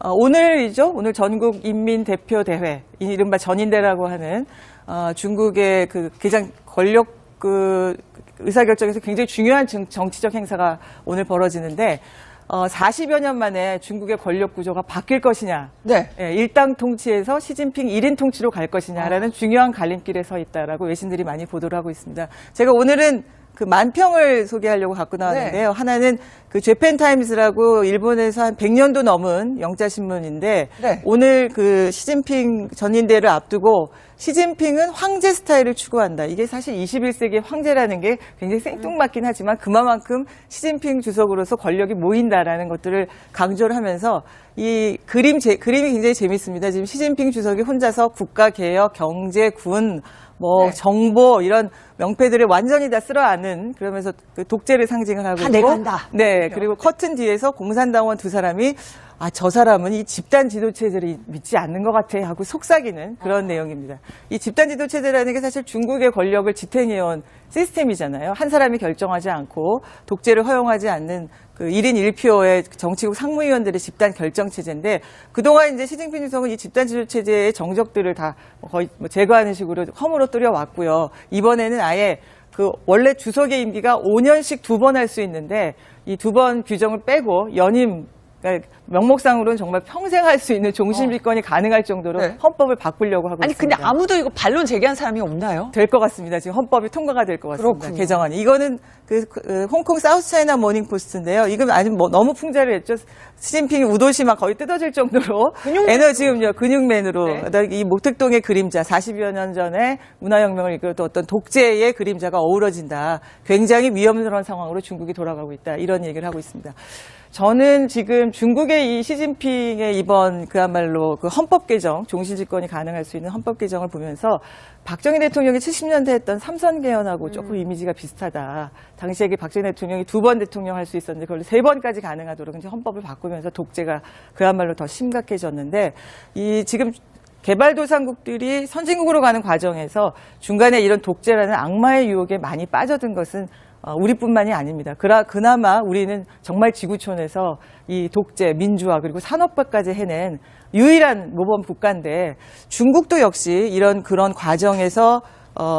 오늘이죠. 오늘 전국 인민대표대회, 이른바 전인대라고 하는 중국의 그 가장 권력 의사결정에서 굉장히 중요한 정치적 행사가 오늘 벌어지는데 40여 년 만에 중국의 권력 구조가 바뀔 것이냐, 네. 일당 통치에서 시진핑 1인 통치로 갈 것이냐라는 중요한 갈림길에 서 있다라고 외신들이 많이 보도를 하고 있습니다. 제가 오늘은 그 만평을 소개하려고 갖고 나왔는데요. 네. 하나는 그 재팬타임스라고 일본에서 한 100년도 넘은 영자신문인데 네. 오늘 그 시진핑 전인대를 앞두고 시진핑은 황제 스타일을 추구한다. 이게 사실 21세기의 황제라는 게 굉장히 생뚱맞긴 하지만 그만큼 시진핑 주석으로서 권력이 모인다라는 것들을 강조를 하면서 이 그림이 굉장히 재밌습니다. 지금 시진핑 주석이 혼자서 국가개혁, 경제, 군, 네. 정보 이런 명패들을 완전히 다 쓸어안은 그러면서 그 독재를 상징을 하고 있고 내가 한다. 네, 그리고 커튼 뒤에서 공산당원 두 사람이 저 사람은 이 집단 지도체제를 믿지 않는 것 같아 하고 속삭이는 그런 내용입니다. 이 집단 지도체제라는 게 사실 중국의 권력을 지탱해온 시스템이잖아요. 한 사람이 결정하지 않고 독재를 허용하지 않는 그 1인 1표의 정치국 상무위원들의 집단 결정체제인데 그동안 이제 시진핑 주석은 이 집단 지도체제의 정적들을 다 거의 제거하는 식으로 허물어 뚫어왔고요. 이번에는 아예 그 원래 주석의 임기가 5년씩 2번 할 수 있는데 이 2번 규정을 빼고 연임 그러니까 명목상으로는 정말 평생 할 수 있는 종신집권이 가능할 정도로 네. 헌법을 바꾸려고 하고 아니, 있습니다. 근데 아무도 이거 반론 제기한 사람이 없나요? 될 것 같습니다. 지금 헌법이 통과가 될 것 같습니다. 그렇군요. 개정안이. 이거는 홍콩 사우스차이나 모닝포스트인데요. 이건 아주 너무 풍자를 했죠. 시진핑이 우도시 막 거의 뜯어질 정도로 에너지음료 근육맨으로 네. 이 목특동의 그림자 40여 년 전에 문화혁명을 이끌었던 어떤 독재의 그림자가 어우러진다. 굉장히 위험스러운 상황으로 중국이 돌아가고 있다. 이런 얘기를 하고 있습니다. 저는 지금 중국의 이 시진핑의 이번 그야말로 그 헌법 개정, 종신집권이 가능할 수 있는 헌법 개정을 보면서 박정희 대통령이 70년대 했던 삼선 개헌하고 조금 이미지가 비슷하다. 당시에 박정희 대통령이 2번 대통령 할 수 있었는데 그걸 3번까지 가능하도록 이제 헌법을 바꾸면서 독재가 그야말로 더 심각해졌는데 이 지금 개발도상국들이 선진국으로 가는 과정에서 중간에 이런 독재라는 악마의 유혹에 많이 빠져든 것은 우리뿐만이 아닙니다. 그나마 우리는 정말 지구촌에서 이 독재, 민주화 그리고 산업화까지 해낸 유일한 모범 국가인데 중국도 역시 그런 과정에서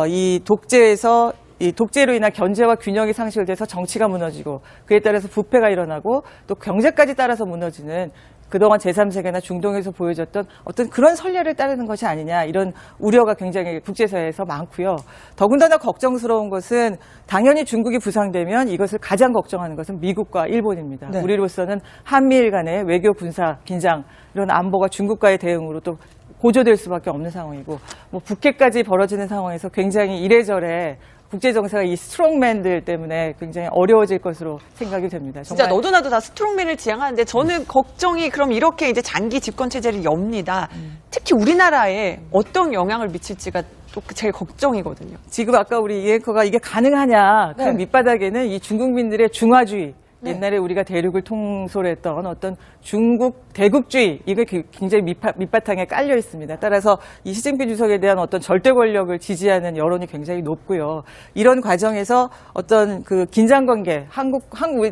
이 독재로 인한 견제와 균형이 상실돼서 정치가 무너지고 그에 따라서 부패가 일어나고 또 경제까지 따라서 무너지는 그동안 제3세계나 중동에서 보여줬던 어떤 그런 선례를 따르는 것이 아니냐 이런 우려가 굉장히 국제사회에서 많고요. 더군다나 걱정스러운 것은 당연히 중국이 부상되면 이것을 가장 걱정하는 것은 미국과 일본입니다. 네. 우리로서는 한미일 간의 외교 군사 긴장 이런 안보가 중국과의 대응으로 또 고조될 수밖에 없는 상황이고 북핵까지 벌어지는 상황에서 굉장히 이래저래 국제정세가 이 스트롱맨들 때문에 굉장히 어려워질 것으로 생각이 됩니다. 진짜 너도 나도 다 스트롱맨을 지향하는데 저는 걱정이 그럼 이렇게 이제 장기 집권 체제를 엽니다. 특히 우리나라에 어떤 영향을 미칠지가 또 제일 걱정이거든요. 지금 아까 우리 이 앵커가 이게 가능하냐 그 밑바닥에는 이 중국민들의 중화주의 옛날에 우리가 대륙을 통솔했던 어떤 중국 대국주의 이게 굉장히 밑바탕에 깔려 있습니다. 따라서 이 시진핑 주석에 대한 어떤 절대 권력을 지지하는 여론이 굉장히 높고요. 이런 과정에서 어떤 그 긴장 관계, 한국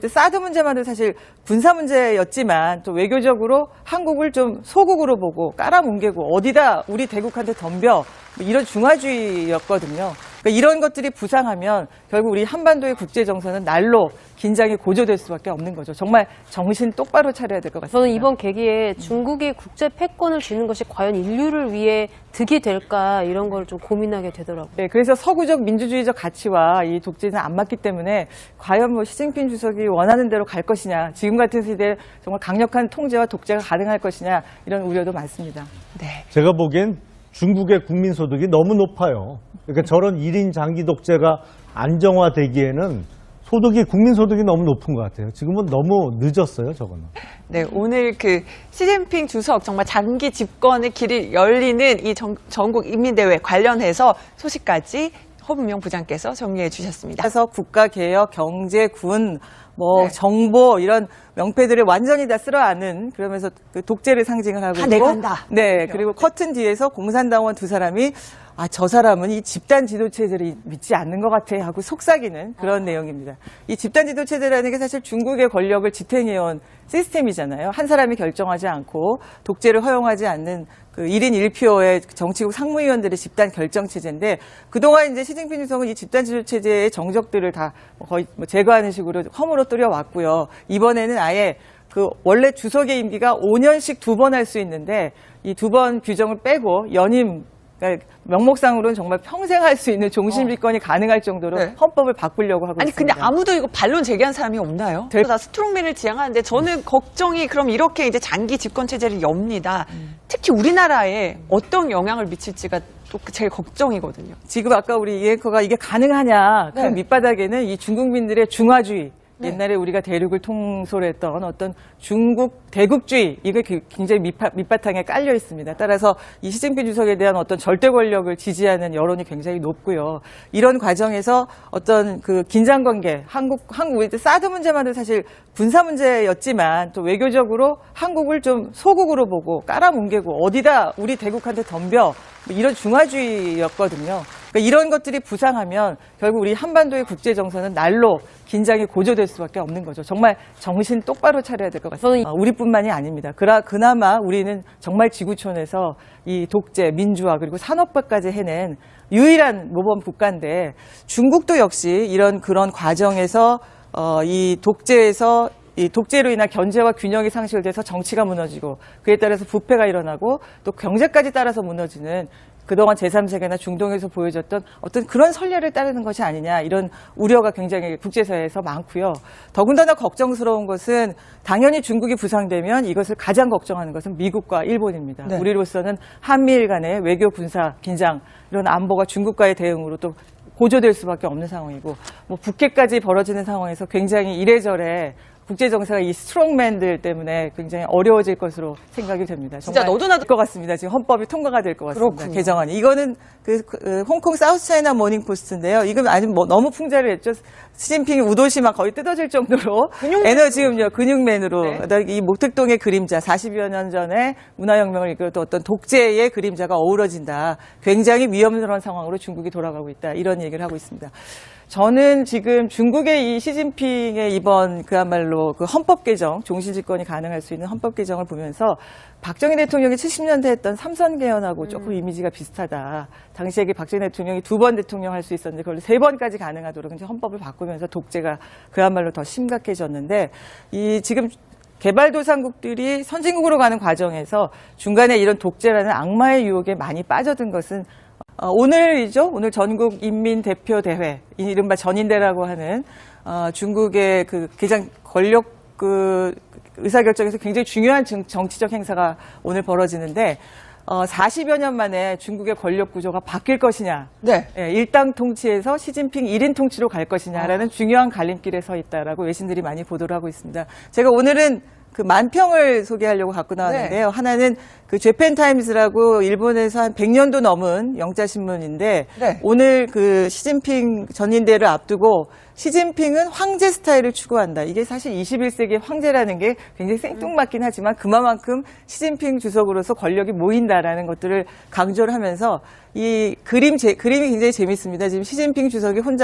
사드 문제만도 사실 군사 문제였지만 또 외교적으로 한국을 좀 소국으로 보고 깔아뭉개고 어디다 우리 대국한테 덤벼 이런 중화주의였거든요. 그러니까 이런 것들이 부상하면 결국 우리 한반도의 국제 정서는 날로 긴장이 고조될 수밖에 없는 거죠. 정말 정신 똑바로 차려야 될 것 같습니다. 저는 이번 계기에 중국이 국제 패권을 쥐는 것이 과연 인류를 위해 득이 될까 이런 걸 좀 고민하게 되더라고요. 네, 그래서 서구적 민주주의적 가치와 이 독재는 안 맞기 때문에 과연 시진핑 주석이 원하는 대로 갈 것이냐, 지금 같은 시대에 정말 강력한 통제와 독재가 가능할 것이냐 이런 우려도 많습니다. 네. 제가 보기엔 중국의 국민소득이 너무 높아요. 그러니까 저런 1인 장기 독재가 안정화되기에는 국민소득이 너무 높은 것 같아요. 지금은 너무 늦었어요, 저거는. 네, 오늘 그 시진핑 주석 정말 장기 집권의 길이 열리는 이 전국 인민대회 관련해서 소식까지 허문명 부장께서 정리해 주셨습니다. 그래서 국가개혁, 경제, 군, 뭐 네. 정보 이런 명패들을 완전히 다 쓸어안은 그러면서 그 독재를 상징을 하고 다 있고 내가 한다. 네, 그리고 커튼 뒤에서 공산당원 두 사람이 저 사람은 이 집단 지도 체제를 믿지 않는 것 같아 하고 속삭이는 그런 내용입니다. 이 집단 지도 체제라는 게 사실 중국의 권력을 지탱해온 시스템이잖아요. 한 사람이 결정하지 않고 독재를 허용하지 않는 그 1인 1표의 정치국 상무위원들의 집단 결정 체제인데 그동안 이제 시진핑 주석은 이 집단 지도 체제의 정적들을 다 거의 뭐 제거하는 식으로 허물어 뜨려 왔고요. 이번에는 아예 그 원래 주석의 임기가 5년씩 2번 할 수 있는데 이 2번 규정을 빼고 연임 그러니까 명목상으로는 정말 평생 할 수 있는 종신집권이 가능할 정도로 네. 헌법을 바꾸려고 하고 아니 있습니다. 근데 아무도 이거 반론 제기한 사람이 없나요? 다 스트롱맨을 지향하는데 저는 걱정이 그럼 이렇게 이제 장기 집권 체제를 엽니다. 특히 우리나라에 어떤 영향을 미칠지가 또 제일 걱정이거든요. 지금 아까 우리 이 앵커가 이게 가능하냐 그 네. 밑바닥에는 이 중국민들의 중화주의 네. 옛날에 우리가 대륙을 통솔했던 어떤 중국 대국주의 이게 굉장히 밑바탕에 깔려 있습니다. 따라서 이 시진핑 주석에 대한 어떤 절대 권력을 지지하는 여론이 굉장히 높고요. 이런 과정에서 어떤 그 긴장 관계 한국 사드 문제만도 사실 군사 문제였지만 또 외교적으로 한국을 좀 소국으로 보고 깔아뭉개고 어디다 우리 대국한테 덤벼 뭐 이런 중화주의였거든요. 그러니까 이런 것들이 부상하면 결국 우리 한반도의 국제 정서는 날로 긴장이 고조될 수밖에 없는 거죠. 정말 정신 똑바로 차려야 될 것 같습니다. 우리뿐만이 아닙니다. 그나마 우리는 정말 지구촌에서 이 독재, 민주화 그리고 산업화까지 해낸 유일한 모범 국가인데 중국도 역시 그런 과정에서 이 독재로 인한 견제와 균형이 상실돼서 정치가 무너지고 그에 따라서 부패가 일어나고 또 경제까지 따라서 무너지는 그동안 제3세계나 중동에서 보여줬던 어떤 그런 선례를 따르는 것이 아니냐 이런 우려가 굉장히 국제사회에서 많고요. 더군다나 걱정스러운 것은 당연히 중국이 부상되면 이것을 가장 걱정하는 것은 미국과 일본입니다. 네. 우리로서는 한미일 간의 외교 군사 긴장 이런 안보가 중국과의 대응으로 또 고조될 수밖에 없는 상황이고 뭐 북핵까지 벌어지는 상황에서 굉장히 이래저래 국제 정세가 이 스트롱맨들 때문에 굉장히 어려워질 것으로 생각이 됩니다. 진짜 정말 너도 나도 될 것 같습니다. 지금 헌법이 통과가 될 것 같습니다. 그렇군요. 개정안이. 이거는 그 홍콩 사우스차이나 모닝 포스트인데요. 이건 아주 너무 풍자를 했죠. 시진핑이 우도시 막 거의 뜯어질 정도로 에너지음료 근육맨으로 네. 이 목택동의 그림자 40여 년 전에 문화혁명을 이끌었던 어떤 독재의 그림자가 어우러진다. 굉장히 위험스러운 상황으로 중국이 돌아가고 있다. 이런 얘기를 하고 있습니다. 저는 지금 중국의 이 시진핑의 이번 그야말로 그 헌법 개정, 종신집권이 가능할 수 있는 헌법 개정을 보면서 박정희 대통령이 70년대 했던 삼선 개헌하고 조금 이미지가 비슷하다. 당시에 박정희 대통령이 2번 대통령 할 수 있었는데 그걸 3번까지 가능하도록 이제 헌법을 바꾸면서 독재가 그야말로 더 심각해졌는데 이 지금 개발도상국들이 선진국으로 가는 과정에서 중간에 이런 독재라는 악마의 유혹에 많이 빠져든 것은 오늘이죠. 오늘 전국 인민대표대회, 이른바 전인대라고 하는 중국의 그 가장 권력 의사결정에서 굉장히 중요한 정치적 행사가 오늘 벌어지는데 40여 년 만에 중국의 권력 구조가 바뀔 것이냐, 네. 일당 통치에서 시진핑 1인 통치로 갈 것이냐라는 중요한 갈림길에 서 있다라고 외신들이 많이 보도를 하고 있습니다. 제가 오늘은 그 만평을 소개하려고 갖고 나왔는데요. 네. 하나는 그 재팬타임스라고 일본에서 한 100년도 넘은 영자신문인데 네. 오늘 그 시진핑 전인대를 앞두고 시진핑은 황제 스타일을 추구한다. 이게 사실 21세기 황제라는 게 굉장히 생뚱맞긴 하지만 그만큼 시진핑 주석으로서 권력이 모인다라는 것들을 강조를 하면서 이 그림이 굉장히 재밌습니다. 지금 시진핑 주석이 혼자